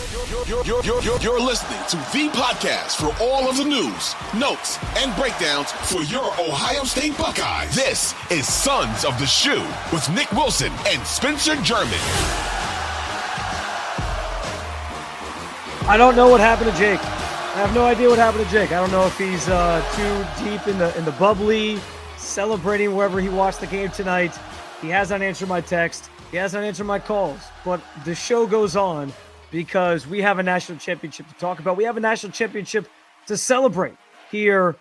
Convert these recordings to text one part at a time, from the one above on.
You're listening to the podcast for all of the news, notes, and breakdowns for your Ohio State Buckeyes. This is Sons of the Shoe with Nick Wilson and Spencer German. I don't know what happened to Jake. I have no idea what happened to Jake. I don't know if he's too deep in the bubbly, celebrating wherever he watched the game tonight. He hasn't answered my text. He hasn't answered my calls. But the show goes on because we have a national championship to talk about. We have a national championship to celebrate here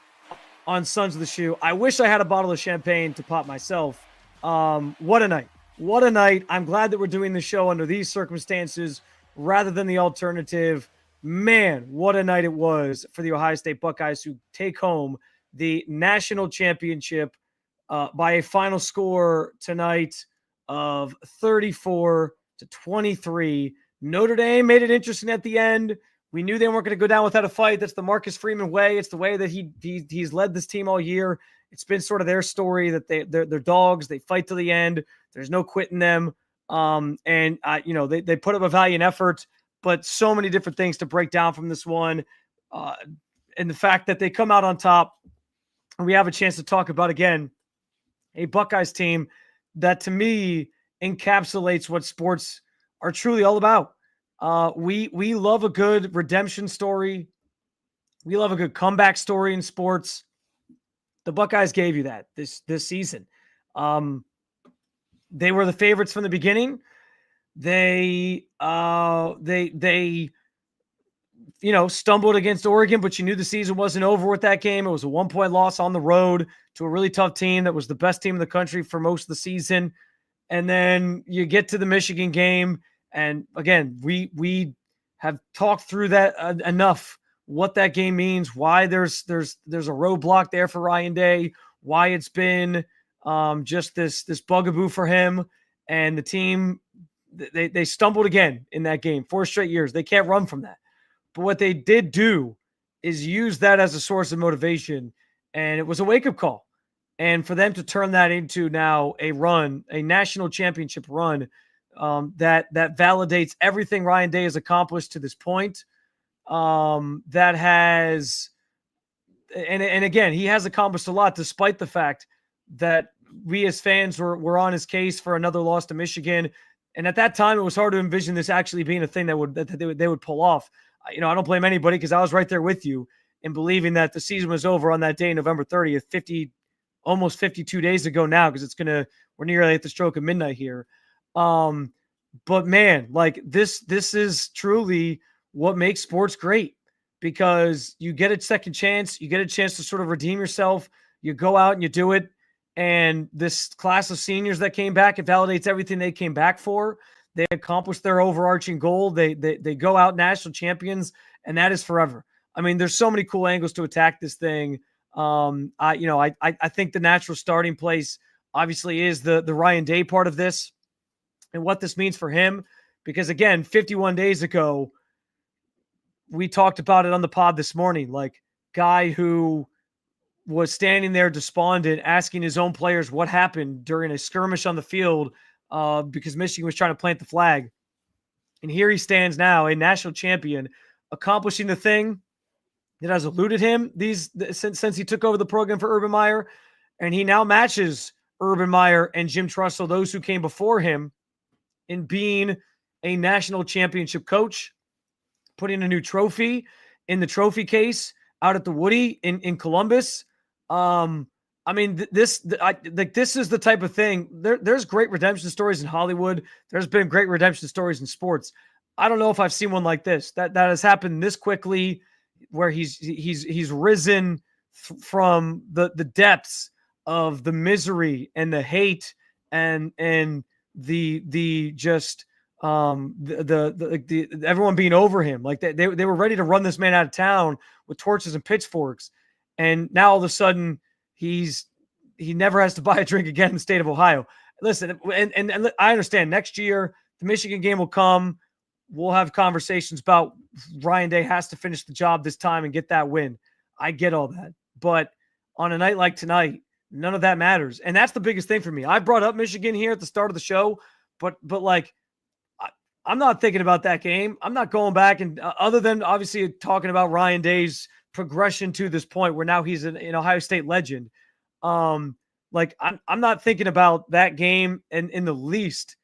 on Sons of the Shoe. I wish I had a bottle of champagne to pop myself. What a night. What a night. I'm glad that we're doing the show under these circumstances rather than the alternative. Man, what a night it was for the Ohio State Buckeyes who take home the national championship by a final score tonight of 34-23. Notre Dame made it interesting at the end. We knew they weren't going to go down without a fight. That's the Marcus Freeman way. It's the way that he's led this team all year. It's been sort of their story that they're dogs. They fight to the end. There's no quitting them. They put up a valiant effort, but so many different things to break down from this one. And the fact that they come out on top, and we have a chance to talk about, again, a Buckeyes team that to me encapsulates what sports are truly all about. We love a good redemption story. We love a good comeback story in sports. The Buckeyes gave you that this season. They were the favorites from the beginning. They stumbled against Oregon, but you knew the season wasn't over with that game. It was a 1-point loss on the road to a really tough team that was the best team in the country for most of the season. And then you get to the Michigan game. And again, we have talked through that enough, what that game means, why there's a roadblock there for Ryan Day, why it's been just this bugaboo for him. And the team, they stumbled again in that game, 4 straight years. They can't run from that. But what they did do is use that as a source of motivation, and it was a wake-up call. And for them to turn that into now a run, a national championship run, that validates everything Ryan Day has accomplished to this point. That has, and again, he has accomplished a lot, despite the fact that we as fans were on his case for another loss to Michigan. And at that time, it was hard to envision this actually being a thing that they would pull off. I don't blame anybody because I was right there with you in believing that the season was over on that day, November 30th, almost 52 days ago now, because we're nearly at the stroke of midnight here. But man, like this is truly what makes sports great, because you get a second chance, you get a chance to sort of redeem yourself. You go out and you do it. And this class of seniors that came back, it validates everything they came back for. They accomplished their overarching goal. They go out national champions, and that is forever. I mean, there's so many cool angles to attack this thing. I think the natural starting place obviously is the Ryan Day part of this and what this means for him. Because again, 51 days ago, we talked about it on the pod this morning, like guy who was standing there despondent, asking his own players what happened during a skirmish on the field because Michigan was trying to plant the flag. And here he stands now, a national champion, accomplishing the thing that has eluded him since he took over the program for Urban Meyer. And he now matches Urban Meyer and Jim Tressel, those who came before him, in being a national championship coach, putting a new trophy in the trophy case out at the Woody in Columbus. This is the type of thing. There's great redemption stories in Hollywood. There's been great redemption stories in sports. I don't know if I've seen one like this that has happened this quickly, where he's risen from the depths of the misery and the hate and the everyone being over him. Like they were ready to run this man out of town with torches and pitchforks. And now all of a sudden he never has to buy a drink again in the state of Ohio. Listen, and I understand next year the Michigan game will come. We'll have conversations about Ryan Day has to finish the job this time and get that win. I get all that. But on a night like tonight, none of that matters. And that's the biggest thing for me. I brought up Michigan here at the start of the show, but like I'm not thinking about that game. I'm not going back and other than obviously talking about Ryan Day's progression to this point where now he's an Ohio State legend. Um, like I'm not thinking about that game in the least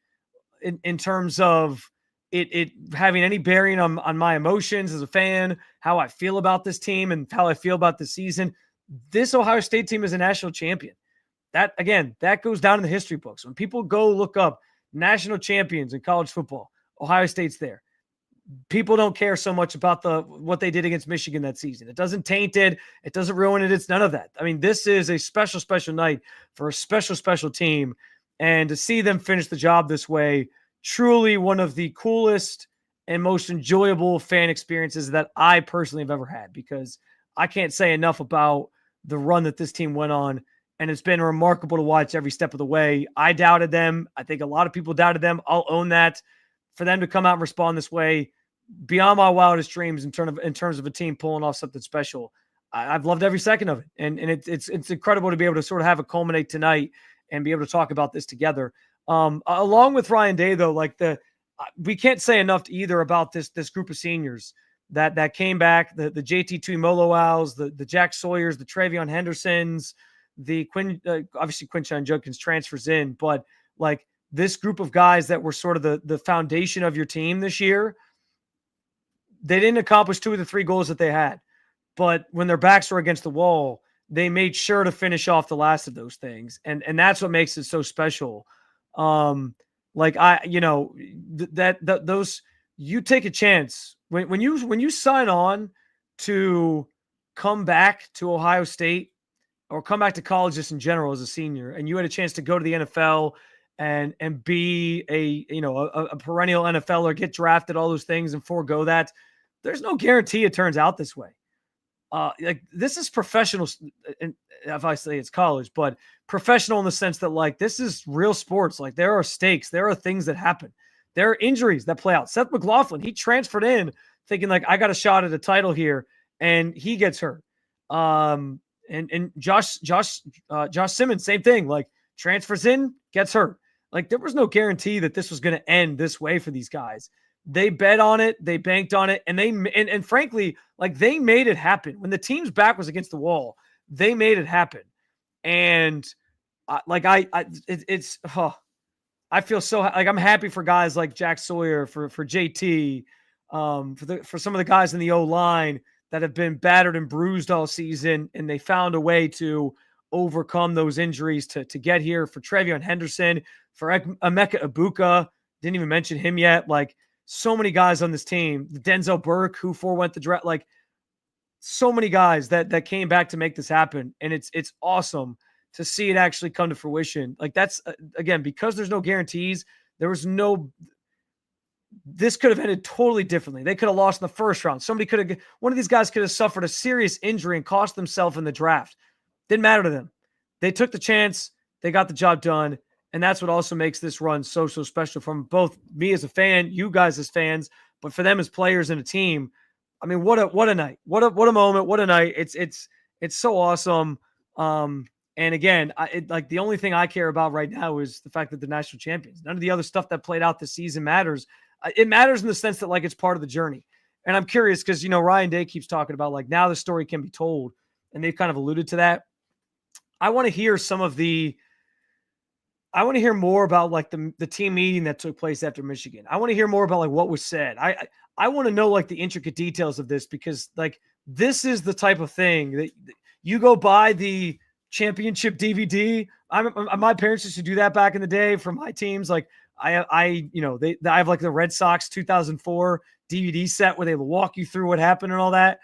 in terms of it having any bearing on my emotions as a fan, how I feel about this team and how I feel about the season. This Ohio State team is a national champion. That again, that goes down in the history books. When people go look up national champions in college football, Ohio State's there. People don't care so much about what they did against Michigan that season. It doesn't taint it. It doesn't ruin it. It's none of that. I mean, this is a special, special night for a special, special team. And to see them finish the job this way, truly one of the coolest and most enjoyable fan experiences that I personally have ever had, because I can't say enough about the run that this team went on. And it's been remarkable to watch every step of the way. I doubted them. I think a lot of people doubted them. I'll own that. For them to come out and respond this way, beyond my wildest dreams in terms of a team pulling off something special. I've loved every second of it. And it's incredible to be able to sort of have it culminate tonight and be able to talk about this together. Along with Ryan Day, though, we can't say enough either about this group of seniors that came back, the JT Tuimoloau's, the Jack Sawyers, the Travion Hendersons, obviously Quinshon Judkins transfers in, but like this group of guys that were sort of the foundation of your team this year, they didn't accomplish 2 of the 3 goals that they had. But when their backs were against the wall, they made sure to finish off the last of those things. And that's what makes it so special. You take a chance when you sign on to come back to Ohio State or come back to college just in general as a senior, and you had a chance to go to the NFL and be a perennial NFLer, get drafted, all those things, and forego that. There's no guarantee it turns out this way. This is professional, and if I say it's college, but professional in the sense that this is real sports. Like there are stakes, there are things that happen, there are injuries that play out. Seth McLaughlin, he transferred in thinking I got a shot at a title here, and he gets hurt. And Josh Simmons, same thing. Transfers in, gets hurt. There was no guarantee that this was going to end this way for these guys. They bet on it, they banked on it, and frankly, they made it happen. When the team's back was against the wall, they made it happen. And I feel so I'm happy for guys like Jack Sawyer, for JT, for some of the guys in the O-line that have been battered and bruised all season, and they found a way to overcome those injuries to get here. For Travion Henderson, for Emeka Ibuka, didn't even mention him yet. So many guys on this team, Denzel Burke, who forewent the draft, so many guys that came back to make this happen. And it's awesome to see it actually come to fruition. That's again, because there's no guarantees. This could have ended totally differently. They could have lost in the first round. One of these guys could have suffered a serious injury and cost themselves in the draft. Didn't matter to them. They took the chance. They got the job done. And that's what also makes this run so special from both me as a fan, you guys as fans, but for them as players and a team. I mean, what a night, what a moment, what a night. It's so awesome. And again, the only thing I care about right now is the fact that they're national champions. None of the other stuff that played out this season matters. It matters in the sense that it's part of the journey. And I'm curious because, Ryan Day keeps talking about now the story can be told, and they've kind of alluded to that. I want to hear more about the team meeting that took place after Michigan. I want to hear more about what was said. I want to know the intricate details of this, because this is the type of thing that you go buy the championship DVD. My parents used to do that back in the day for my teams. I have the Red Sox 2004 DVD set where they walk you through what happened and all that.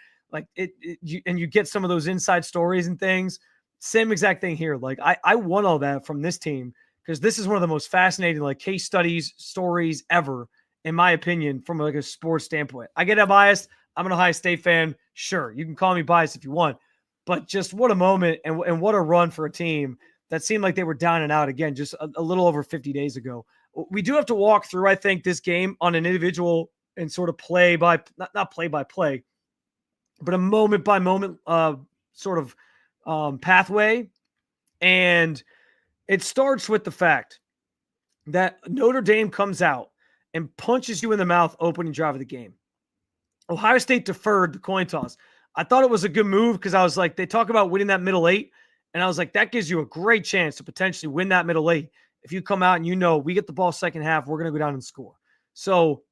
You get some of those inside stories and things. Same exact thing here. I want all that from this team, because this is one of the most fascinating case studies, stories ever, in my opinion, from a sports standpoint. I get biased. I'm an Ohio State fan. Sure, you can call me biased if you want, but just what a moment and what a run for a team that seemed like they were down and out again just a little over 50 days ago. We do have to walk through, I think, this game on an individual and sort of not play by play, but a moment by moment pathway. And it starts with the fact that Notre Dame comes out and punches you in the mouth opening drive of the game. Ohio State deferred the coin toss. I thought it was a good move because I was like, they talk about winning that middle eight. And I was like, that gives you a great chance to potentially win that middle eight. If you come out and we get the ball second half, we're going to go down and score. So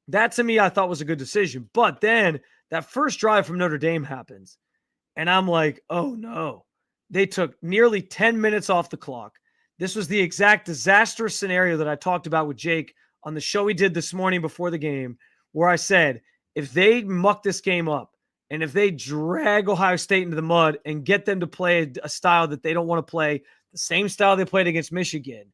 that to me, I thought was a good decision. But then that first drive from Notre Dame happens. And I'm like, oh no. They took nearly 10 minutes off the clock. This was the exact disastrous scenario that I talked about with Jake on the show we did this morning before the game, where I said, if they muck this game up and if they drag Ohio State into the mud and get them to play a style that they don't want to play, the same style they played against Michigan,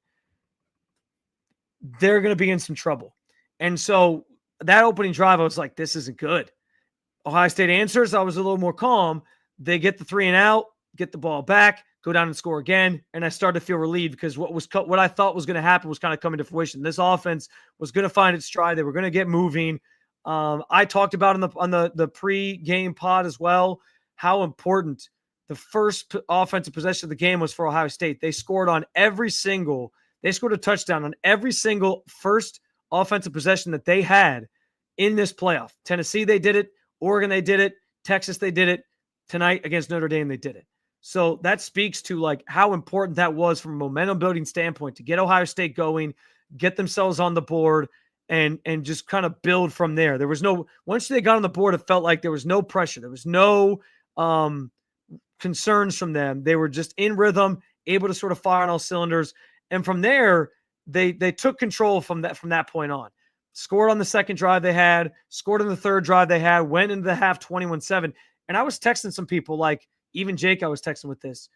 they're going to be in some trouble. And so that opening drive, I was like, this isn't good. Ohio State answers. I was a little more calm. They get the 3 and out, get the ball back, go down and score again. And I started to feel relieved because what I thought was going to happen was kind of coming to fruition. This offense was going to find its stride. They were going to get moving. I talked about on the pre-game pod as well, how important the first offensive possession of the game was for Ohio State. They scored a touchdown on every single first offensive possession that they had in this playoff. Tennessee, they did it. Oregon, they did it. Texas, they did it. Tonight against Notre Dame, they did it. So that speaks to like how important that was from a momentum building standpoint to get Ohio State going, get themselves on the board, and just kind of build from there. There was once they got on the board, it felt like there was no pressure. There was no concerns from them. They were just in rhythm, able to sort of fire on all cylinders. And from there, they took control from that point on. Scored on the second drive they had, scored on the third drive they had, went into the half 21-7. And I was texting some people, like even Jake, I was texting with this.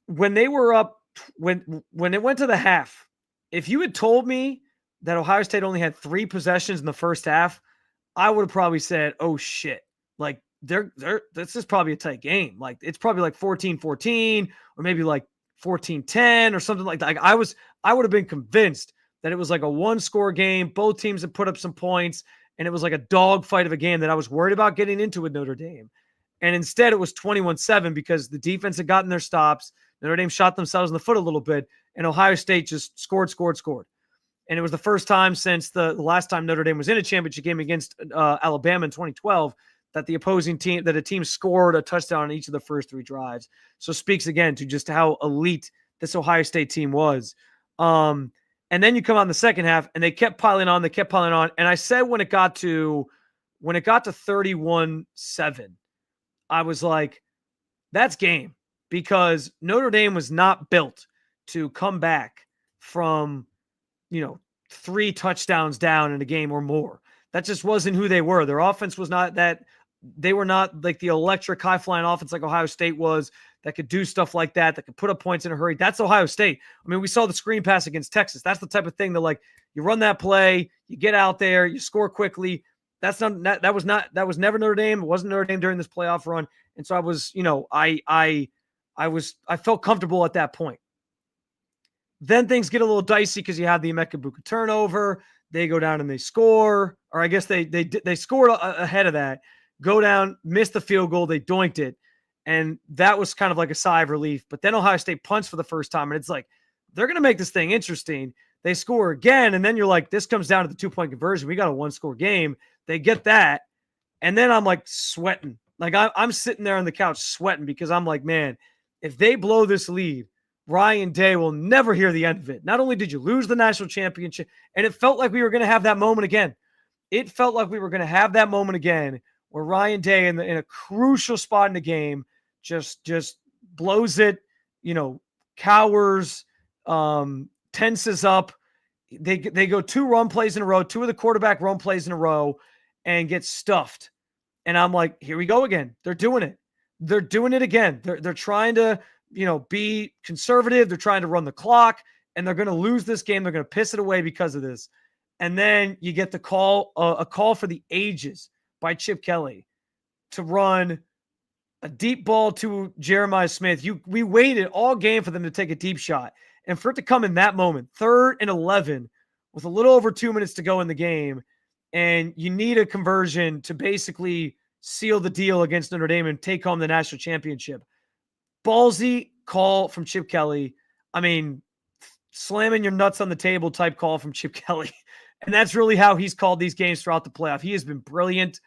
When they were up, when it went to the half, if you had told me that Ohio State only had 3 possessions in the first half, I would have probably said, oh shit, like this is probably a tight game. Like it's probably like 14-14 or maybe like 14-10 or something like that. Like I would have been convinced that it was like a 1-score game. Both teams had put up some points and it was like a dogfight of a game that I was worried about getting into with Notre Dame. And instead it was 21-7 because the defense had gotten their stops. Notre Dame shot themselves in the foot a little bit and Ohio State just scored. And it was the first time since the last time Notre Dame was in a championship game against Alabama in 2012 that a team scored a touchdown on each of the first 3 drives. So speaks again to just how elite this Ohio State team was. And then you come out in the second half and they kept piling on. And I said when it got to 31-7, I was like, that's game, because Notre Dame was not built to come back from 3 touchdowns down in a game or more. That just wasn't who they were. Their offense was not that. They were not like the electric high-flying offense like Ohio State was, that could do stuff like that could put up points in a hurry. That's Ohio State. I mean, we saw the screen pass against Texas. That's the type of thing that, like, you run that play, you get out there, you score quickly. That was never Notre Dame. It wasn't Notre Dame during this playoff run. And so I was, I felt comfortable at that point. Then things get a little dicey because you have the Emeka Buka turnover. They go down and they score, or I guess they scored ahead of that. Go down, miss the field goal, they doinked it. And that was kind of like a sigh of relief. But then Ohio State punts for the first time, and it's like, they're going to make this thing interesting. They score again, and then you're like, this comes down to the 2-point conversion. We got a 1-score game. They get that, and then I'm like sweating. Like I'm sitting there on the couch sweating because I'm like, man, if they blow this lead, Ryan Day will never hear the end of it. Not only did you lose the national championship, and it felt like we were going to have that moment again. Where Ryan Day in a crucial spot in the game just blows it, cowers, tenses up. They go 2 run plays in a row, 2 of the quarterback run plays in a row, and get stuffed. And I'm like, here we go again. They're doing it. They're doing it again. They're trying to, be conservative. They're trying to run the clock, and they're going to lose this game. They're going to piss it away because of this. And then you get the call, a call for the ages by Chip Kelly to run a deep ball to Jeremiah Smith. We waited all game for them to take a deep shot. And for it to come in that moment, 3rd and 11, with a little over 2 minutes to go in the game, and you need a conversion to basically seal the deal against Notre Dame and take home the national championship. Ballsy call from Chip Kelly. I mean, slamming your nuts on the table type call from Chip Kelly. And that's really how he's called these games throughout the playoff. He has been brilliant.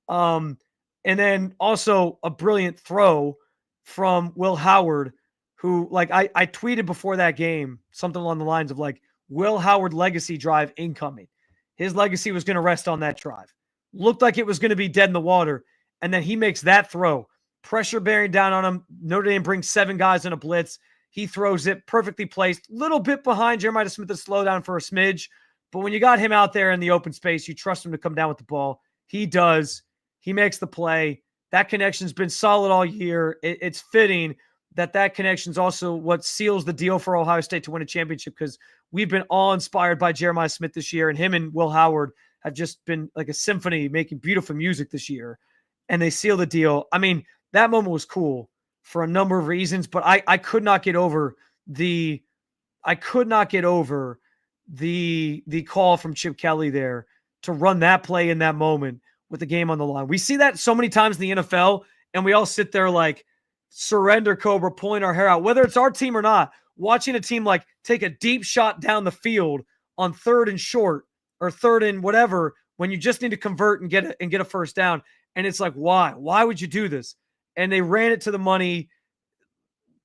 And then also a brilliant throw from Will Howard, who, like, I tweeted before that game something along the lines of, like, Will Howard legacy drive incoming. His legacy was going to rest on that drive. Looked like it was going to be dead in the water. And then he makes that throw. Pressure bearing down on him. Notre Dame brings 7 guys in a blitz. He throws it perfectly placed. Little bit behind Jeremiah Smith's slow down for a smidge. But when you got him out there in the open space, you trust him to come down with the ball. He does. He makes the play. That connection's been solid all year. It's fitting that connection's also what seals the deal for Ohio State to win a championship, because we've been all inspired by Jeremiah Smith this year, and him and Will Howard have just been like a symphony making beautiful music this year, and they seal the deal. I mean, that moment was cool for a number of reasons, but I could not get over the call from Chip Kelly there to run that play in that moment with the game on the line. We see that so many times in the NFL, and we all sit there like, surrender, Cobra, pulling our hair out, whether it's our team or not, watching a team like take a deep shot down the field on 3rd and short or 3rd and whatever, when you just need to convert and get a first down. And it's like, why would you do this? And they ran it to the money.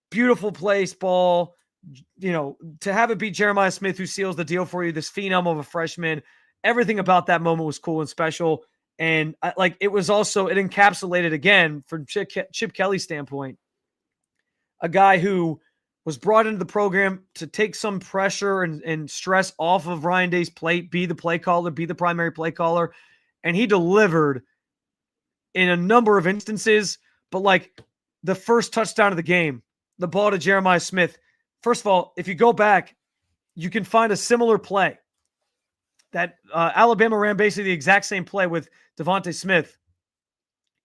Beautiful place ball, to have it be Jeremiah Smith who seals the deal for you, this phenom of a freshman. Everything about that moment was cool and special. And it was also, it encapsulated, again, from Chip Kelly's standpoint, a guy who was brought into the program to take some pressure and stress off of Ryan Day's plate, be the play caller, be the primary play caller. And he delivered in a number of instances, but like the first touchdown of the game, the ball to Jeremiah Smith. First of all, if you go back, you can find a similar play that Alabama ran basically the exact same play with Devontae Smith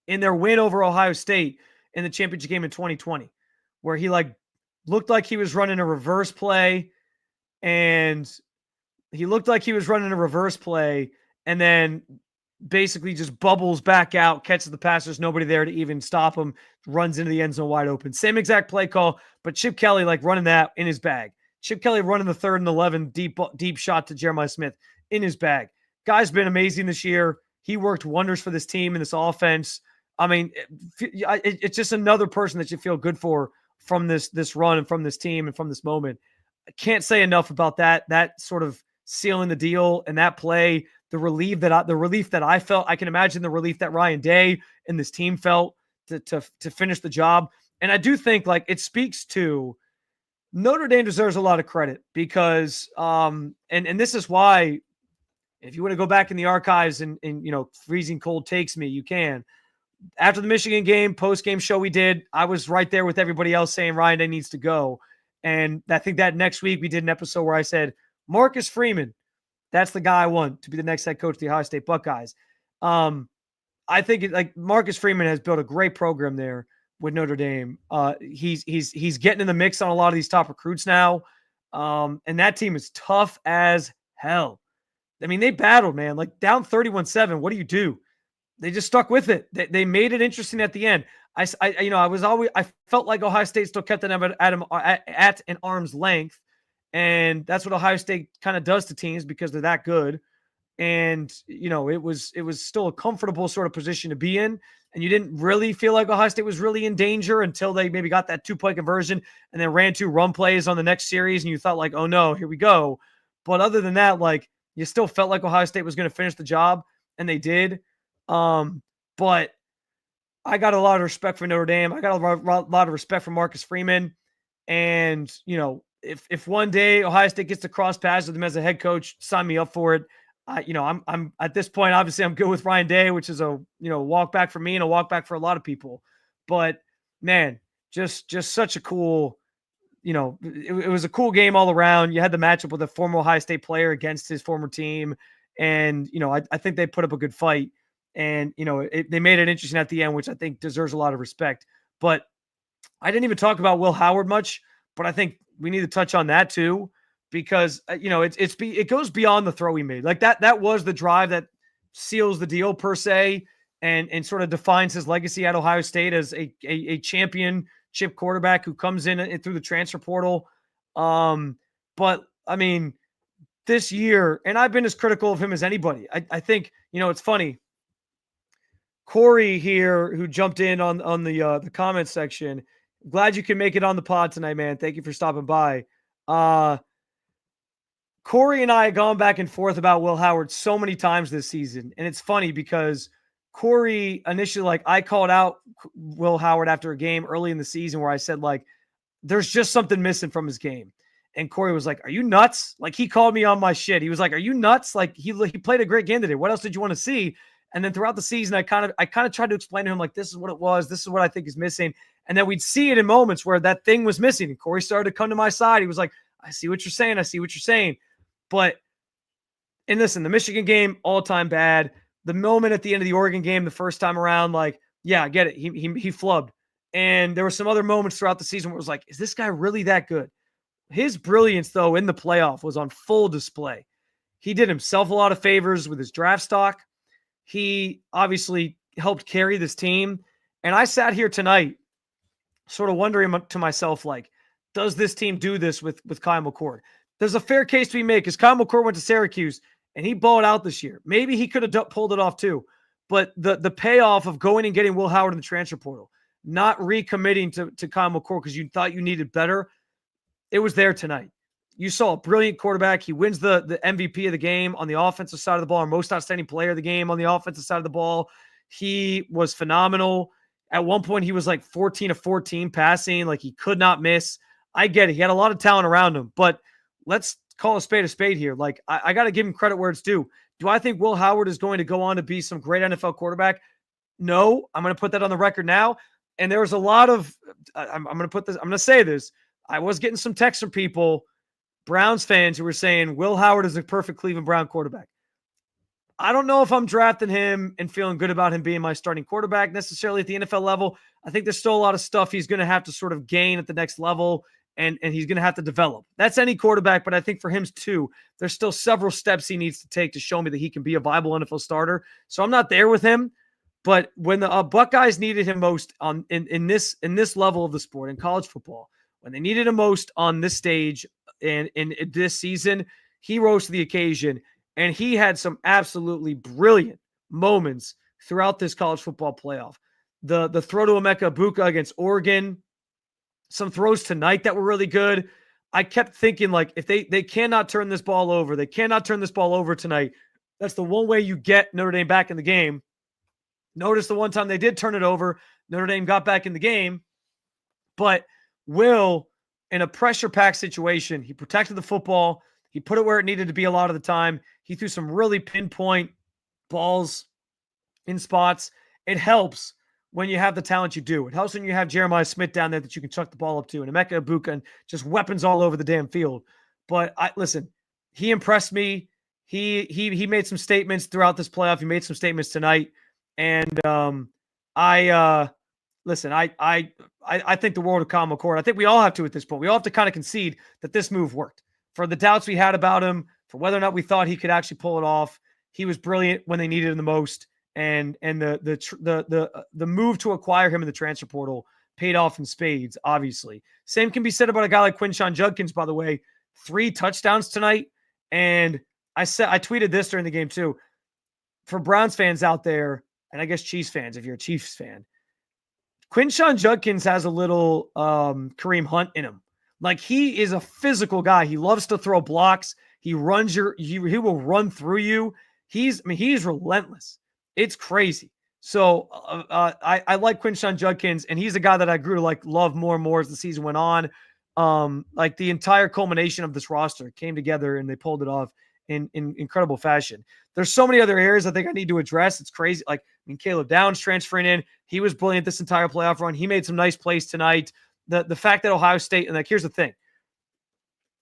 in their win over Ohio State in the championship game in 2020, where he looked like he was running a reverse play, and then basically just bubbles back out, catches the pass. There's nobody there to even stop him, runs into the end zone wide open. Same exact play call, but Chip Kelly running that in his bag. Chip Kelly running the 3rd and 11 deep shot to Jeremiah Smith in his bag. Guy's been amazing this year. He worked wonders for this team and this offense. I mean, it's just another person that you feel good for from this run and from this team and from this moment. I can't say enough about that sort of sealing the deal and that play. The relief that I felt. I can imagine the relief that Ryan Day and this team felt to finish the job. And I do think it speaks to Notre Dame deserves a lot of credit because and this is why, if you want to go back in the archives and freezing cold takes me, you can. After the Michigan game, post-game show we did, I was right there with everybody else saying Ryan Day needs to go. And I think that next week we did an episode where I said, Marcus Freeman, that's the guy I want to be the next head coach of the Ohio State Buckeyes. I think Marcus Freeman has built a great program there with Notre Dame. He's getting in the mix on a lot of these top recruits now. And that team is tough as hell. I mean, they battled, man, down 31-7. What do you do? They just stuck with it. They made it interesting at the end. I felt like Ohio State still kept them at an arm's length. And that's what Ohio State kind of does to teams because they're that good. And, it was still a comfortable sort of position to be in. And you didn't really feel like Ohio State was really in danger until they maybe got that 2-play conversion and then ran 2 run plays on the next series. And you thought oh no, here we go. But other than that, you still felt like Ohio State was going to finish the job, and they did. But I got a lot of respect for Notre Dame. I got a lot of respect for Marcus Freeman. And, if one day Ohio State gets to cross paths with him as a head coach, sign me up for it. I'm at this point, obviously I'm good with Ryan Day, which is a, walk back for me and a walk back for a lot of people. But man, just such a cool, it was a cool game all around. You had the matchup with a former Ohio State player against his former team. And, I think they put up a good fight. And, they made it interesting at the end, which I think deserves a lot of respect. But I didn't even talk about Will Howard much, but I think we need to touch on that too, because, it goes beyond the throw he made. That was the drive that seals the deal per se and sort of defines his legacy at Ohio State as a championship quarterback who comes in through the transfer portal. But I mean, this year, and I've been as critical of him as anybody. I think, it's funny. Corey here, who jumped in on the comment section. Glad you can make it on the pod tonight, man. Thank you for stopping by. Corey and I have gone back and forth about Will Howard so many times this season. And it's funny because Corey initially, I called out Will Howard after a game early in the season where I said, there's just something missing from his game. And Corey was like, are you nuts? He called me on my shit. He was like, are you nuts? He played a great game today. What else did you want to see? And then throughout the season, I kind of tried to explain to him, this is what it was. This is what I think is missing. And then we'd see it in moments where that thing was missing. And Corey started to come to my side. He was like, I see what you're saying. I see what you're saying. But, and listen, the Michigan game, all-time bad. The moment at the end of the Oregon game, the first time around, yeah, I get it. He flubbed. And there were some other moments throughout the season where it was is this guy really that good? His brilliance, though, in the playoff was on full display. He did himself a lot of favors with his draft stock. He obviously helped carry this team. And I sat here tonight sort of wondering to myself, does this team do this with Kyle McCord? There's a fair case to be made because Kyle McCord went to Syracuse and he balled out this year. Maybe he could have pulled it off too. But the payoff of going and getting Will Howard in the transfer portal, not recommitting to Kyle McCord because you thought you needed better, it was there tonight. You saw a brilliant quarterback. He wins the MVP of the game on the offensive side of the ball, or most outstanding player of the game on the offensive side of the ball. He was phenomenal. At one point, he was 14 of 14 passing. He could not miss. I get it. He had a lot of talent around him, but let's call a spade here. I got to give him credit where it's due. Do I think Will Howard is going to go on to be some great NFL quarterback? No. I'm going to put that on the record now. And there was a lot of, I'm going to say this. I was getting some texts from people, Browns fans, who were saying Will Howard is a perfect Cleveland Brown quarterback. I don't know if I'm drafting him and feeling good about him being my starting quarterback necessarily at the NFL level. I think there's still a lot of stuff he's going to have to sort of gain at the next level, and he's going to have to develop. That's any quarterback, but I think for him too, there's still several steps he needs to take to show me that he can be a viable NFL starter. So I'm not there with him, but when the Buckeyes needed him most in this level of the sport, in college football, when they needed him most on this stage and in this season, he rose to the occasion, and he had some absolutely brilliant moments throughout this college football playoff. The throw to Emeka Egbuka against Oregon, some throws tonight that were really good. I kept thinking, if they cannot turn this ball over, they cannot turn this ball over tonight. That's the one way you get Notre Dame back in the game. Notice the one time they did turn it over, Notre Dame got back in the game, but Will, in a pressure-packed situation, he protected the football. He put it where it needed to be a lot of the time. He threw some really pinpoint balls in spots. It helps when you have the talent you do. It helps when you have Jeremiah Smith down there that you can chuck the ball up to, and Emeka Egbuka, and just weapons all over the damn field. But listen, he impressed me. He made some statements throughout this playoff. He made some statements tonight, and listen, I think the world of Kyle McCord. I think we all have to at this point. We all have to kind of concede that this move worked. For the doubts we had about him, for whether or not we thought he could actually pull it off, he was brilliant when they needed him the most. And the move to acquire him in the transfer portal paid off in spades, obviously. Same can be said about a guy like Quinshon Judkins, by the way. 3 touchdowns tonight. And I tweeted this during the game too. For Browns fans out there, and I guess Chiefs fans, if you're a Chiefs fan, Quinshon Judkins has a little Kareem Hunt in him. He is a physical guy. He loves to throw blocks. He runs he will run through you. He's relentless. It's crazy. So I like Quinshon Judkins, and he's a guy that I grew to love more and more as the season went on. The entire culmination of this roster came together and they pulled it off in incredible fashion. There's so many other areas I think I need to address. It's crazy. Caleb Downs transferring in, he was brilliant this entire playoff run. He made some nice plays tonight. The fact that Ohio State, and here's the thing,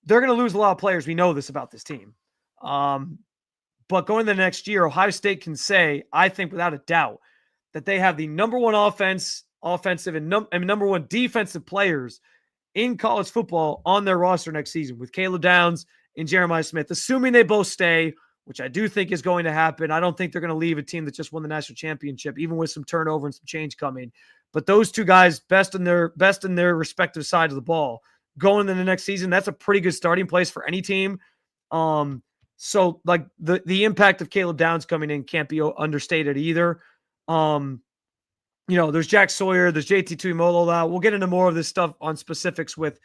they're going to lose a lot of players. We know this about this team. But going into the next year, Ohio State can say, I think without a doubt, that they have the number one offensive and number one defensive players in college football on their roster next season with Caleb Downs and Jeremiah Smith, assuming they both stay, which I do think is going to happen. I don't think they're going to leave a team that just won the national championship, even with some turnover and some change coming. But those two guys, best in their respective side of the ball, going into the next season, that's a pretty good starting place for any team. So like the impact of Caleb Downs coming in can't be understated either. There's Jack Sawyer, there's JT Tuimoloau. We'll get into more of this stuff on specifics with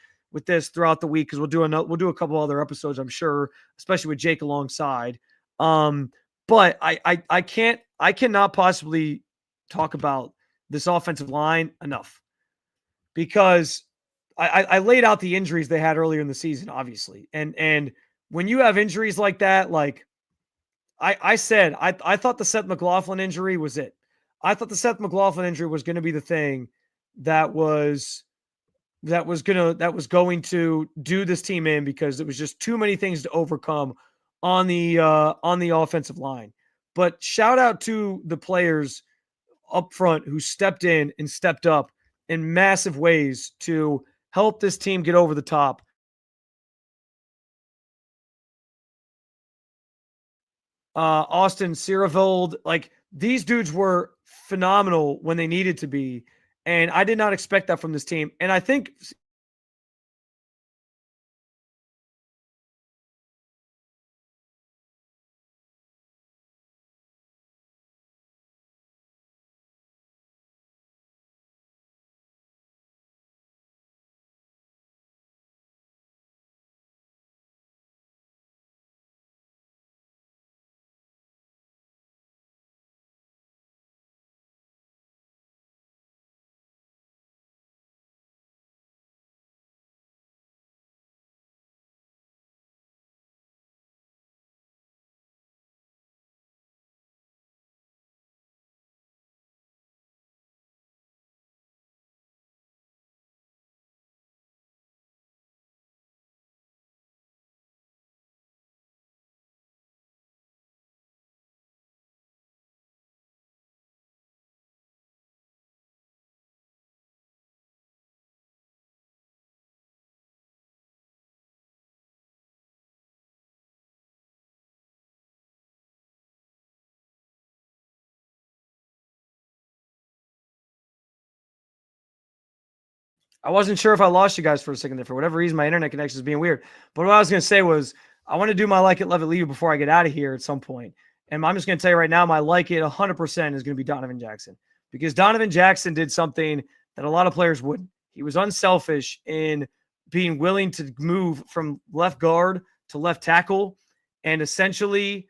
this throughout the week because we'll do a couple other episodes, I'm sure, especially with Jake alongside. But I cannot possibly talk about this offensive line enough because I laid out the injuries they had earlier in the season, obviously. And when you have injuries like that, like I said, I thought the Seth McLaughlin injury was it. I thought the Seth McLaughlin injury was going to be the thing that was going to do this team in because it was just too many things to overcome on the offensive line. But shout out to the players up front who stepped in and stepped up in massive ways to help this team get over the top. Austin Siereveld, like these dudes were phenomenal when they needed to be. And I did not expect that from this team. And I think I wasn't sure if I lost you guys for a second there. For whatever reason, my internet connection is being weird. But what I was going to say was I want to do my like it, love it, leave it before I get out of here at some point. And I'm just going to tell you right now, my like it 100% is going to be Donovan Jackson because Donovan Jackson did something that a lot of players wouldn't. He was unselfish in being willing to move from left guard to left tackle and essentially,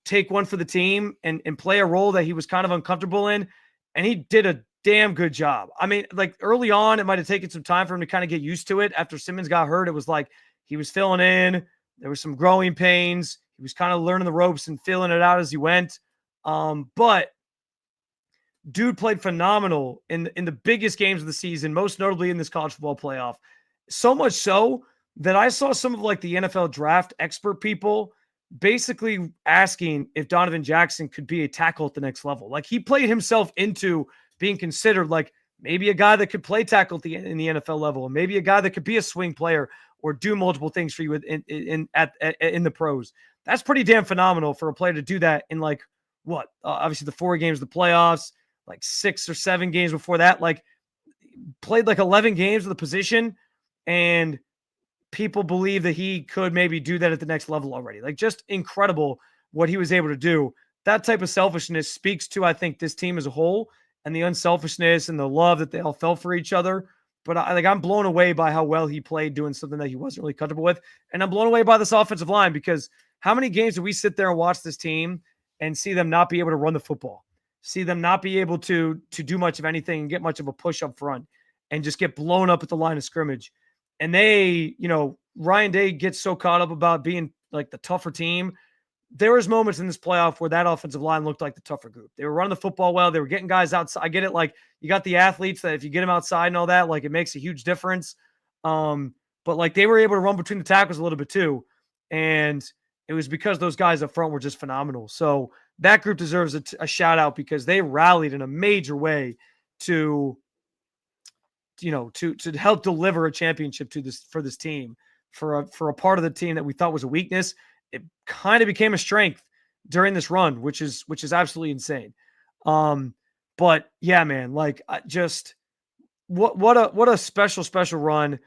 take one for the team and play a role that he was kind of uncomfortable in. And he did a damn good job. I mean, like early on, it might have taken some time for him to kind of get used to it. After Simmons got hurt, it was like he was filling in. There was some growing pains. He was kind of learning the ropes and filling it out as he went. But dude played phenomenal in the biggest games of the season, most notably in this college football playoff. So much so that I saw some of like the NFL draft expert people basically asking if Donovan Jackson could be a tackle at the next level. Like he played himself into being considered like maybe a guy that could play tackle in the NFL level, and maybe a guy that could be a swing player or do multiple things for you in the pros. That's pretty damn phenomenal for a player to do that in like what? Obviously the 4 games, the playoffs, like 6 or 7 games before that, like played like 11 games of the position, and people believe that he could maybe do that at the next level already. Like just incredible what he was able to do. That type of selfishness speaks to, I think, this team as a whole and the unselfishness and the love that they all felt for each other. But I'm blown away by how well he played doing something that he wasn't really comfortable with. And I'm blown away by this offensive line because how many games do we sit there and watch this team and see them not be able to run the football, see them not be able to do much of anything and get much of a push up front and just get blown up at the line of scrimmage. And they, Ryan Day gets so caught up about being like the tougher team. There was moments in this playoff where that offensive line looked like the tougher group. They were running the football well. They were getting guys outside. I get it. Like you got the athletes that if you get them outside and all that, like it makes a huge difference. But like they were able to run between the tackles a little bit too. And it was because those guys up front were just phenomenal. So that group deserves a shout out because they rallied in a major way to help deliver a championship for this team, for a part of the team that we thought was a weakness. It kind of became a strength during this run, which is absolutely insane. But yeah, man, like just what a special run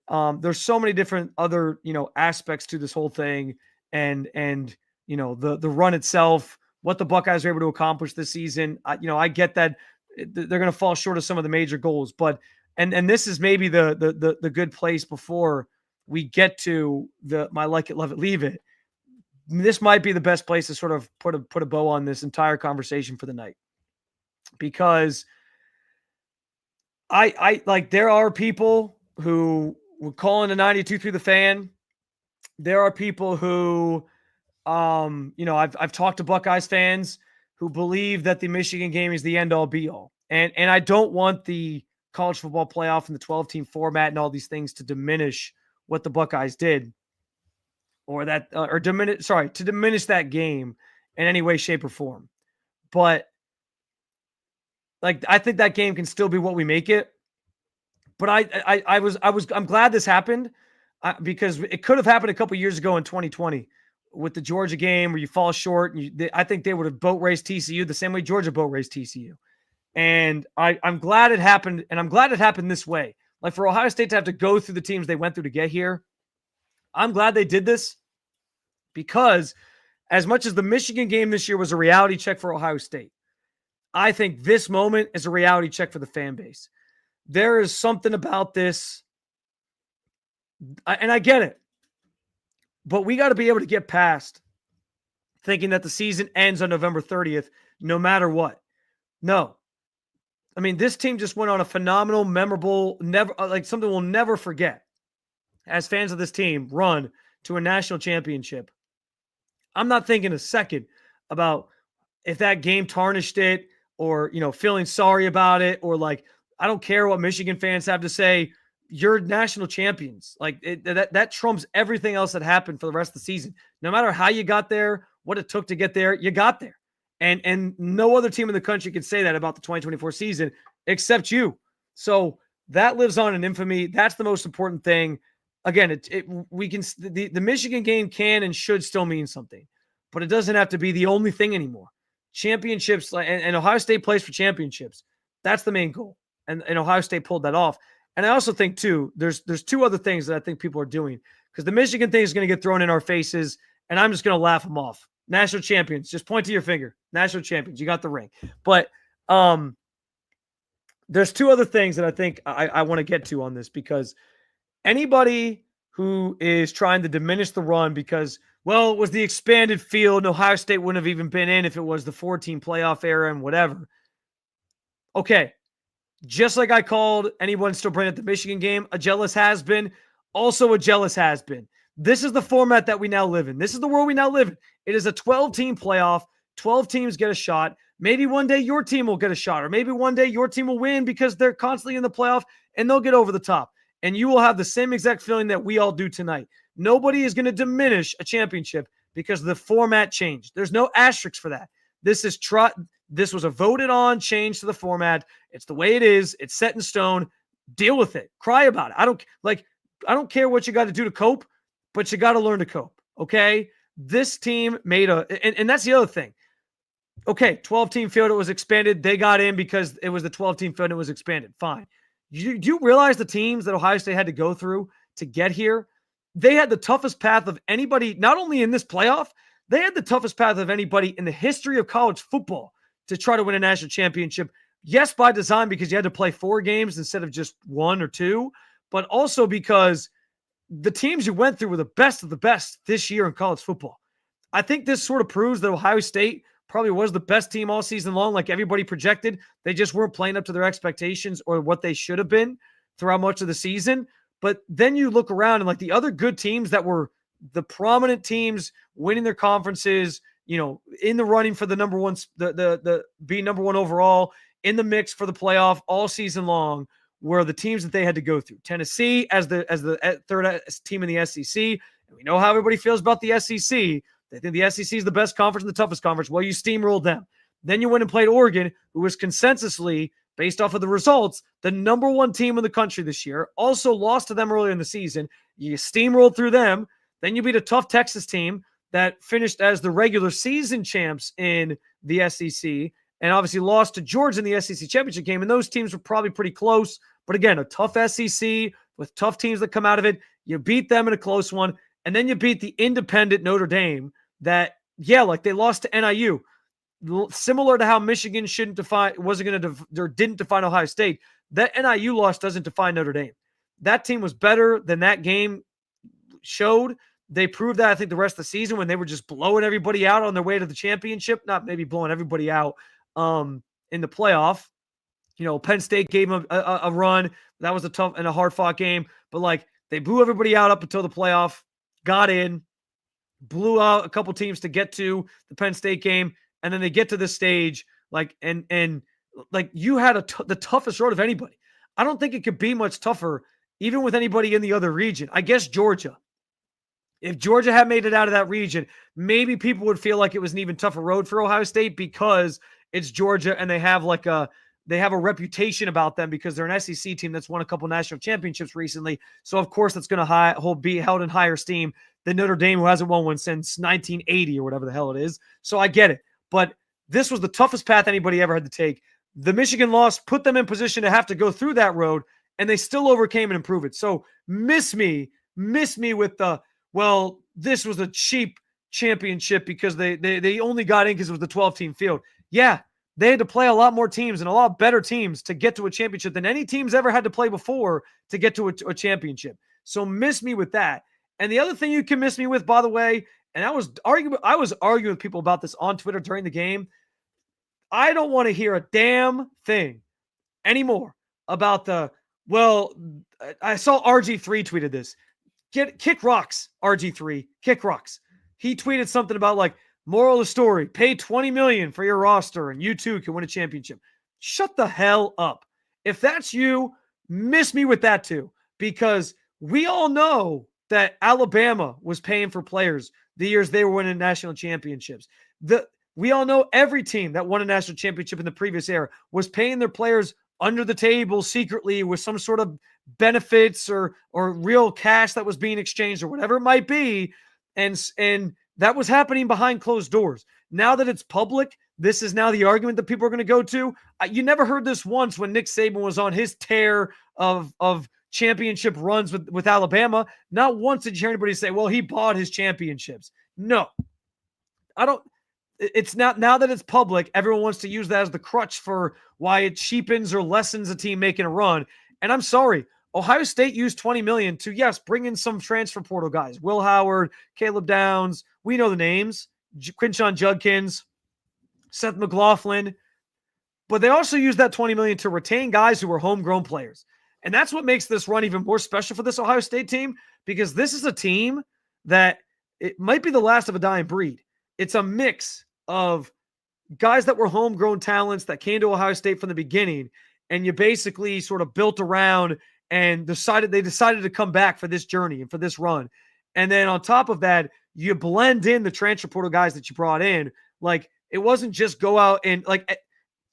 There's so many different other, aspects to this whole thing, and the run itself, what the Buckeyes are able to accomplish this season. I get that they're going to fall short of some of the major goals, but and this is maybe the good place before we get to my like it, love it, leave it. This might be the best place to sort of put a bow on this entire conversation for the night, because I like, there are people who would call in a 92 through the fan. There are people who, I've talked to Buckeyes fans who believe that the Michigan game is the end all be all. And I don't want the college football playoff and the 12-team format and all these things to diminish what the Buckeyes did, or to diminish that game in any way, shape, or form. But like, I think that game can still be what we make it. But I'm glad this happened, because it could have happened a couple years ago in 2020 with the Georgia game where you fall short. And I think they would have boat raced TCU the same way Georgia boat raced TCU. And I'm glad it happened, and I'm glad it happened this way. Like, for Ohio State to have to go through the teams they went through to get here, I'm glad they did this, because as much as the Michigan game this year was a reality check for Ohio State, I think this moment is a reality check for the fan base. There is something about this, and I get it, but we got to be able to get past thinking that the season ends on November 30th, no matter what. No. I mean, this team just went on a phenomenal, memorable, something we'll never forget as fans of this team, run to a national championship. I'm not thinking a second about if that game tarnished it, or, feeling sorry about it, or like, I don't care what Michigan fans have to say. You're national champions. Like, that trumps everything else that happened for the rest of the season. No matter how you got there, what it took to get there, you got there. And no other team in the country can say that about the 2024 season except you. So that lives on in infamy. That's the most important thing. Again, the Michigan game can and should still mean something, but it doesn't have to be the only thing anymore. Championships, and Ohio State plays for championships. That's the main goal. And Ohio State pulled that off. And I also think, too, there's two other things that I think people are doing, because the Michigan thing is going to get thrown in our faces, and I'm just going to laugh them off. National champions. Just point to your finger. National champions. You got the ring. But there's two other things that I think I want to get to on this, because anybody who is trying to diminish the run because, well, it was the expanded field and Ohio State wouldn't have even been in if it was the 14 playoff era and whatever. Okay. Just like I called anyone still bringing up the Michigan game a jealous has-been, also a jealous has-been. This is the format that we now live in. This is the world we now live in. It is a 12-team playoff. 12 teams get a shot. Maybe one day your team will get a shot, or maybe one day your team will win because they're constantly in the playoff and they'll get over the top. And you will have the same exact feeling that we all do tonight. Nobody is going to diminish a championship because the format changed. There's no asterisks for that. This was a voted on change to the format. It's the way it is. It's set in stone. Deal with it. Cry about it. I don't care what you got to do to cope, but you got to learn to cope. Okay. This team made and that's the other thing. Okay. 12-team field. It was expanded. They got in because it was the 12-team field and it was expanded. Fine. Do you realize the teams that Ohio State had to go through to get here? They had the toughest path of anybody, not only in this playoff, they had the toughest path of anybody in the history of college football to try to win a national championship. Yes, by design, because you had to play 4 games instead of just 1 or 2, but also because the teams you went through were the best of the best this year in college football. I think this sort of proves that Ohio State probably was the best team all season long, like everybody projected. They just weren't playing up to their expectations or what they should have been throughout much of the season. But then you look around and like the other good teams that were the prominent teams winning their conferences, in the running for the number one, the being number one overall, in the mix for the playoff all season long, were the teams that they had to go through. Tennessee as the third team in the SEC. And we know how everybody feels about the SEC. They think the SEC is the best conference and the toughest conference. Well, you steamrolled them. Then you went and played Oregon, who was consensusly, based off of the results, the number one team in the country this year. Also lost to them earlier in the season. You steamrolled through them. Then you beat a tough Texas team that finished as the regular season champs in the SEC, and obviously lost to Georgia in the SEC championship game. And those teams were probably pretty close. But again, a tough SEC, with tough teams that come out of it. You beat them in a close one, and then you beat the independent Notre Dame that, like they lost to NIU. Similar to how Michigan didn't define Ohio State, that NIU loss doesn't define Notre Dame. That team was better than that game showed. They proved that, I think, the rest of the season when they were just blowing everybody out on their way to the championship. Not maybe blowing everybody out in the playoff. Penn State gave them a run. That was a tough and a hard-fought game. But, they blew everybody out up until the playoff, got in, blew out a couple teams to get to the Penn State game, and then they get to this stage, you had the toughest road of anybody. I don't think it could be much tougher, even with anybody in the other region. I guess Georgia. If Georgia had made it out of that region, maybe people would feel like it was an even tougher road for Ohio State because it's Georgia and they have a reputation about them because they're an SEC team that's won a couple national championships recently. So, of course, that's going to be held in higher esteem than Notre Dame, who hasn't won one since 1980 or whatever the hell it is. So I get it. But this was the toughest path anybody ever had to take. The Michigan loss put them in position to have to go through that road, and they still overcame and improved it. So miss me with this was a cheap championship because they only got in because it was the 12-team field. Yeah, they had to play a lot more teams and a lot better teams to get to a championship than any team's ever had to play before to get to a championship. So miss me with that. And the other thing you can miss me with, by the way, and I was arguing with people about this on Twitter during the game. I don't want to hear a damn thing anymore about I saw RG3 tweeted this. Kick rocks, RG3. Kick rocks. He tweeted something about moral of the story, pay $20 million for your roster and you too can win a championship. Shut the hell up. If that's you, miss me with that too, because we all know that Alabama was paying for players the years they were winning national championships. We all know every team that won a national championship in the previous era was paying their players under the table secretly with some sort of benefits or real cash that was being exchanged or whatever it might be. And that was happening behind closed doors. Now that it's public, this is now the argument that people are going to go to. You never heard this once when Nick Saban was on his tear of championship runs with Alabama. Not once did you hear anybody say, well, he bought his championships. No, I don't. It's not. Now that it's public, everyone wants to use that as the crutch for why it cheapens or lessens a team making a run. And I'm sorry, Ohio State used $20 million to, yes, bring in some transfer portal guys. Will Howard, Caleb Downs. We know the names. Quinshon Judkins, Seth McLaughlin. But they also used that $20 million to retain guys who were homegrown players. And that's what makes this run even more special for this Ohio State team, because this is a team that it might be the last of a dying breed. It's a mix of guys that were homegrown talents that came to Ohio State from the beginning, and you basically sort of built around and decided to come back for this journey and for this run. And then on top of that, you blend in the transfer portal guys that you brought in. It wasn't just go out and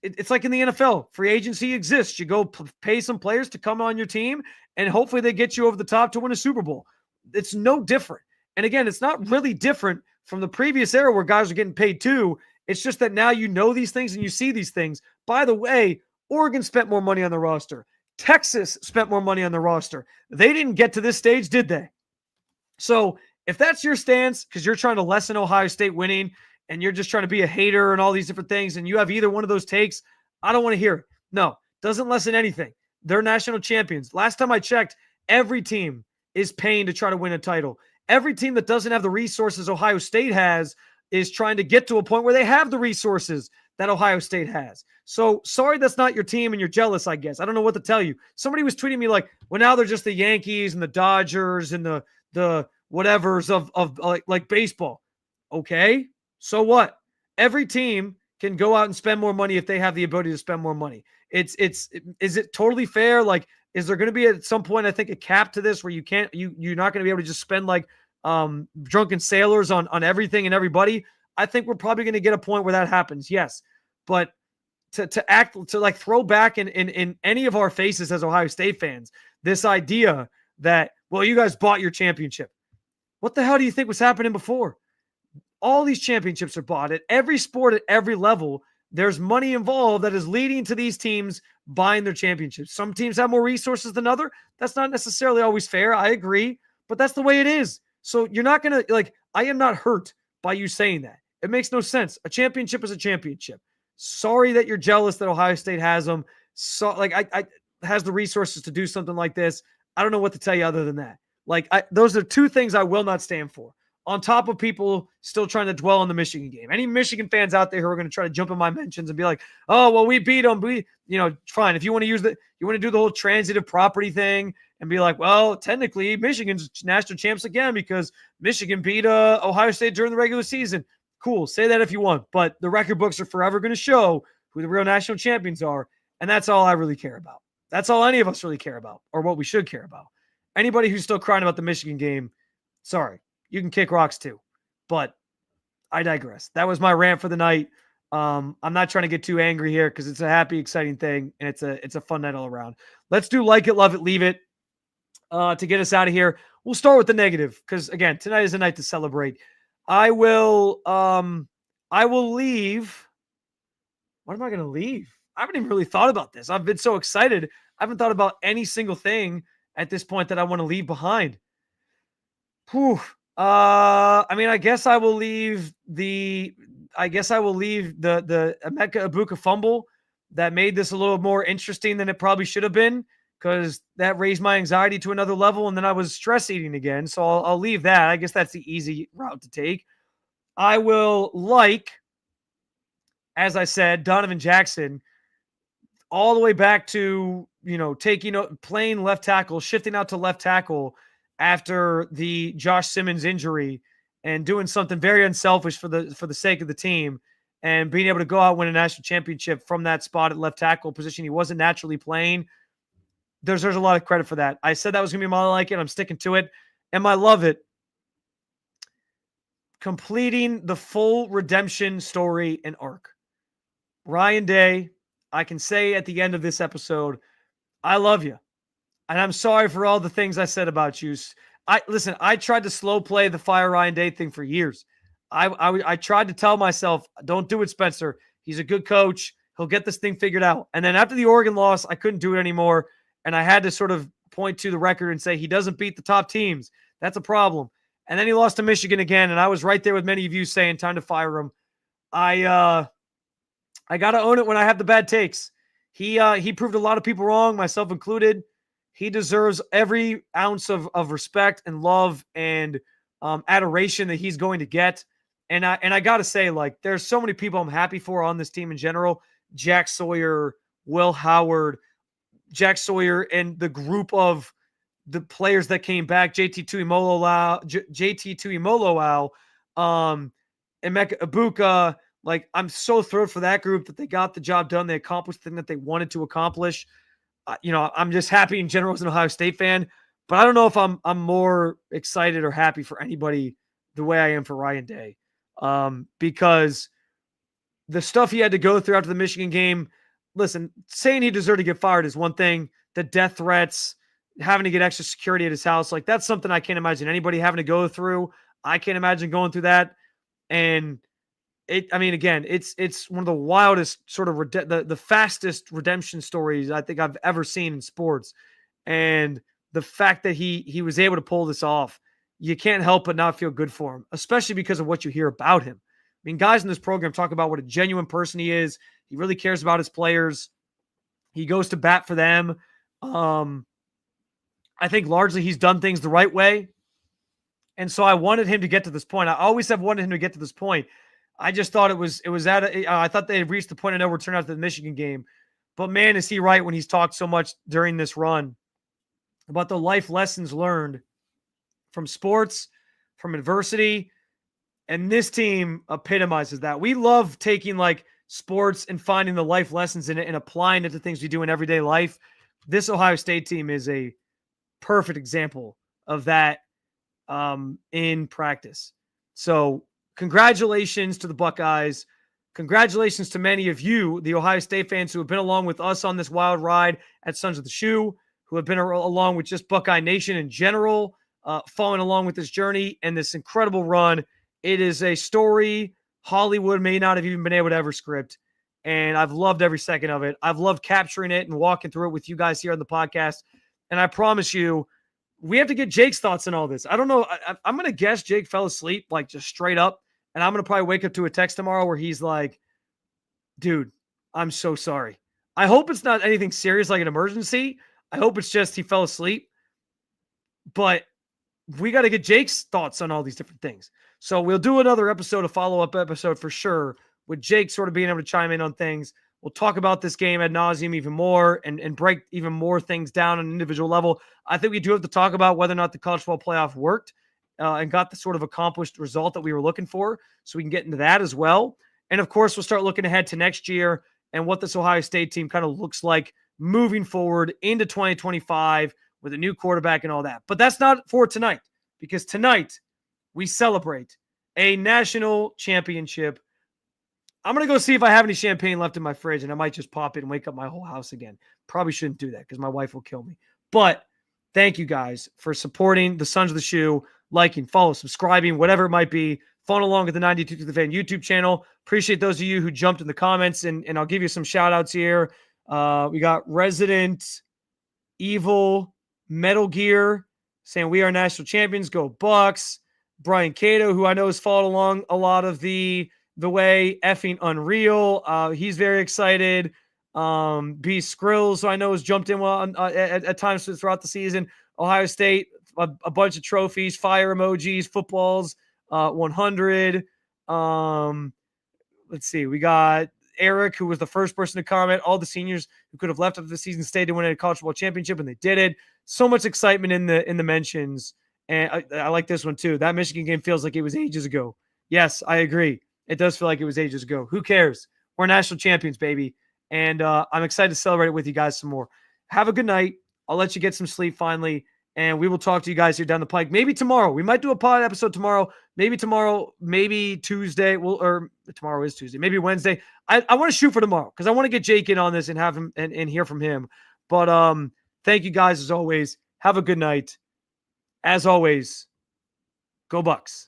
it's like in the NFL, free agency exists. You go pay some players to come on your team, and hopefully they get you over the top to win a Super Bowl. It's no different. And again, it's not really different from the previous era where guys are getting paid too. It's just that now you know these things and you see these things. By the way, Oregon spent more money on the roster. Texas spent more money on the roster. They didn't get to this stage, did they? So if that's your stance, because you're trying to lessen Ohio State winning and you're just trying to be a hater and all these different things, and you have either one of those takes, I don't want to hear it. No, doesn't lessen anything. They're national champions. Last time I checked, every team is paying to try to win a title. Every team that doesn't have the resources Ohio State has is trying to get to a point where they have the resources that Ohio State has. So sorry that's not your team and you're jealous, I guess. I don't know what to tell you. Somebody was tweeting me well, now they're just the Yankees and the Dodgers and the whatevers of like baseball. Okay, so what? Every team can go out and spend more money if they have the ability to spend more money. Is it totally fair? Is there going to be at some point, I think, a cap to this where you're not going to be able to just spend drunken sailors on everything and everybody? I think we're probably going to get a point where that happens. Yes. But to throw back in any of our faces as Ohio State fans, this idea that, well, you guys bought your championship. What the hell do you think was happening before? All these championships are bought at every sport, at every level. There's money involved that is leading to these teams buying their championships. Some teams have more resources than other. That's not necessarily always fair. I agree, but that's the way it is. So you're not going to I am not hurt by you saying that. It makes no sense. A championship is a championship. Sorry that you're jealous that Ohio State has them. So I has the resources to do something like this. I don't know what to tell you other than that. Those are two things I will not stand for. On top of people still trying to dwell on the Michigan game. Any Michigan fans out there who are going to try to jump in my mentions and be like, oh, well, we beat them. Fine. If you want to you want to do the whole transitive property thing and be like, well, technically Michigan's national champs again because Michigan beat Ohio State during the regular season. Cool. Say that if you want, but the record books are forever going to show who the real national champions are. And that's all I really care about. That's all any of us really care about, or what we should care about. Anybody who's still crying about the Michigan game, sorry. You can kick rocks too, but I digress. That was my rant for the night. I'm not trying to get too angry here because it's a happy, exciting thing, and it's a fun night all around. Let's do like it, love it, leave it to get us out of here. We'll start with the negative because again, tonight is a night to celebrate. I will leave. What am I going to leave? I haven't even really thought about this. I've been so excited. I haven't thought about any single thing at this point that I want to leave behind. Whew. I guess I will leave the Emeka Ibuka fumble that made this a little more interesting than it probably should have been because that raised my anxiety to another level and then I was stress eating again. So I'll leave that. I guess that's the easy route to take. I will as I said, Donovan Jackson all the way back to, playing left tackle, shifting out to left tackle after the Josh Simmons injury and doing something very unselfish for the sake of the team and being able to go out and win a national championship from that spot at left tackle position he wasn't naturally playing. There's a lot of credit for that. I said that was going to be my like it. I'm sticking to it. And my love it. Completing the full redemption story and arc. Ryan Day, I can say at the end of this episode, I love you. And I'm sorry for all the things I said about you. I tried to slow play the fire Ryan Day thing for years. I tried to tell myself, don't do it, Spencer. He's a good coach. He'll get this thing figured out. And then after the Oregon loss, I couldn't do it anymore. And I had to sort of point to the record and say, he doesn't beat the top teams. That's a problem. And then he lost to Michigan again. And I was right there with many of you saying, time to fire him. I got to own it when I have the bad takes. He proved a lot of people wrong, myself included. He deserves every ounce of respect and love and adoration that he's going to get. And I got to say, there's so many people I'm happy for on this team in general. Jack Sawyer, Will Howard, Jack Sawyer, and the group of the players that came back, JT Tuimoloau, Emeka Ibuka. I'm so thrilled for that group that they got the job done. They accomplished the thing that they wanted to accomplish. I'm just happy in general as an Ohio State fan, but I don't know if I'm more excited or happy for anybody the way I am for Ryan Day, because the stuff he had to go through after the Michigan game. Listen, saying he deserved to get fired is one thing. The death threats, having to get extra security at his house, that's something I can't imagine anybody having to go through. I can't imagine going through that, and it's one of the wildest sort of the fastest redemption stories I think I've ever seen in sports. And the fact that he was able to pull this off, you can't help but not feel good for him, especially because of what you hear about him. I mean, guys in this program talk about what a genuine person he is. He really cares about his players. He goes to bat for them. I think largely he's done things the right way. And so I wanted him to get to this point. I always have wanted him to get to this point. I just thought I thought they had reached the point of no return after the Michigan game. But man, is he right when he's talked so much during this run about the life lessons learned from sports, from adversity. And this team epitomizes that. We love taking sports and finding the life lessons in it and applying it to things we do in everyday life. This Ohio State team is a perfect example of that in practice. So congratulations to the Buckeyes. Congratulations to many of you, the Ohio State fans who have been along with us on this wild ride at Sons of the Shoe, who have been along with just Buckeye Nation in general, following along with this journey and this incredible run. It is a story Hollywood may not have even been able to ever script. and I've loved every second of it. I've loved capturing it and walking through it with you guys here on the podcast. And I promise you, we have to get Jake's thoughts on all this. I don't know. I'm going to guess Jake fell asleep, like just straight up. And I'm going to probably wake up to a text tomorrow where he's like, dude, I'm so sorry. I hope it's not anything serious like an emergency. I hope it's just he fell asleep. But we got to get Jake's thoughts on all these different things. So we'll do another episode, a follow-up episode for sure, with Jake sort of being able to chime in on things. We'll talk about this game ad nauseum even more and break even more things down on an individual level. I think we do have to talk about whether or not the college football playoff worked and got the sort of accomplished result that we were looking for. So we can get into that as well. And of course, we'll start looking ahead to next year and what this Ohio State team kind of looks like moving forward into 2025 with a new quarterback and all that. But that's not for tonight, because tonight we celebrate a national championship. I'm going to go see if I have any champagne left in my fridge, and I might just pop it and wake up my whole house again. Probably shouldn't do that because my wife will kill me. But thank you guys for supporting the Sons of the Shoe, liking, follow, subscribing, whatever it might be. Following along with the 92 to the Fan YouTube channel. Appreciate those of you who jumped in the comments, and I'll give you some shout outs here. We got Resident Evil Metal Gear saying we are national champions. Go Bucks. Brian Cato, who I know has followed along a lot of the way, effing unreal. He's very excited. B Skrills, who I know has jumped in well at times throughout the season. Ohio State, a bunch of trophies, fire emojis, footballs, 100. Let's see. We got Eric, who was the first person to comment. All the seniors who could have left after the season stayed to win a college football championship, and they did it. So much excitement in the mentions. And I like this one too. That Michigan game feels like it was ages ago. Yes, I agree. It does feel like it was ages ago. Who cares? We're national champions, baby. And I'm excited to celebrate it with you guys some more. Have a good night. I'll let you get some sleep finally. And we will talk to you guys here down the pike. Maybe tomorrow. We might do a pod episode tomorrow. Maybe tomorrow. Maybe Tuesday. Or tomorrow is Tuesday. Maybe Wednesday. I want to shoot for tomorrow because I want to get Jake in on this and have him and hear from him. But thank you guys as always. Have a good night. As always, go Bucks.